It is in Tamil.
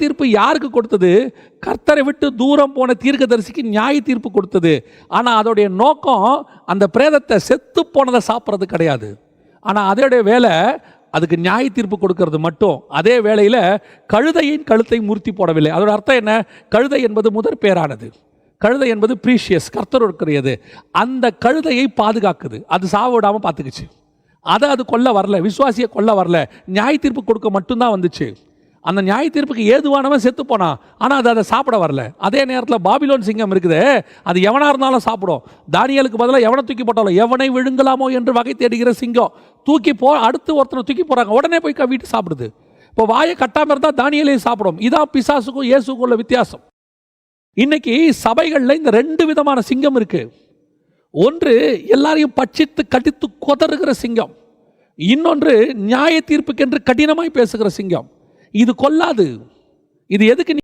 தீர்ப்பு யாருக்கு கொடுத்தது? கர்த்தரை விட்டு தூரம் போன தீர்க்கதரிசிக்கு நியாய தீர்ப்பு கொடுத்தது. ஆனால் அதோடைய நோக்கம் அந்த பிரேதத்தை செத்து போனதை சாப்பிட்றது கிடையாது. ஆனால் அதோடைய வேலை அதுக்கு நியாய தீர்ப்பு கொடுக்கறது மட்டும். அதே வேளையில் கழுதையின் கழுத்தை முறுத்தி போடவில்லை. அதோட அர்த்தம் என்ன? கழுதை என்பது முதற் பேரானது, கழுதை என்பது ப்ரீஷியஸ், கர்த்தருக்குரியது. அந்த கழுதையை பாதுகாக்குது, அது சாவ விடாமல் பார்த்துக்குச்சு. அது கொல்ல வரல, விசுவாசியை கொல்ல வரல, நியாய தீர்ப்பு கொடுக்க மட்டும்தான் வந்துச்சு. அந்த நியாய தீர்ப்புக்கு ஏதுவானவன் செத்து போனான், ஆனால் அது அதை சாப்பிட வரல. அதே நேரத்தில் பாபிலோன் சிங்கம் இருக்குது, அது எவனாக இருந்தாலும் சாப்பிடும். தானியேலுக்கு பதிலாக எவனை தூக்கி போட்டாலும் எவனை விழுங்கலாமோ என்று வகை தேடுகிற சிங்கம் தூக்கி அடுத்து ஒருத்தனை தூக்கி போகிறாங்க, உடனே போய் கவிட்டு சாப்பிடுது. இப்போ வாயை கட்டாமல் இருந்தால் தானியேலையும் சாப்பிடும். இதான் பிசாசுக்கும் இயேசுக்கும் உள்ள வித்தியாசம். இன்னைக்கு சபைகளில் இந்த 2 விதமான சிங்கம் இருக்கு. ஒன்று எல்லாரையும் பட்சித்து கடித்து கொதறுகிற சிங்கம், இன்னொன்று நியாய தீர்ப்புக்கென்று கடினமாய் பேசுகிற சிங்கம். இது கொல்லாது. இது எதுக்கு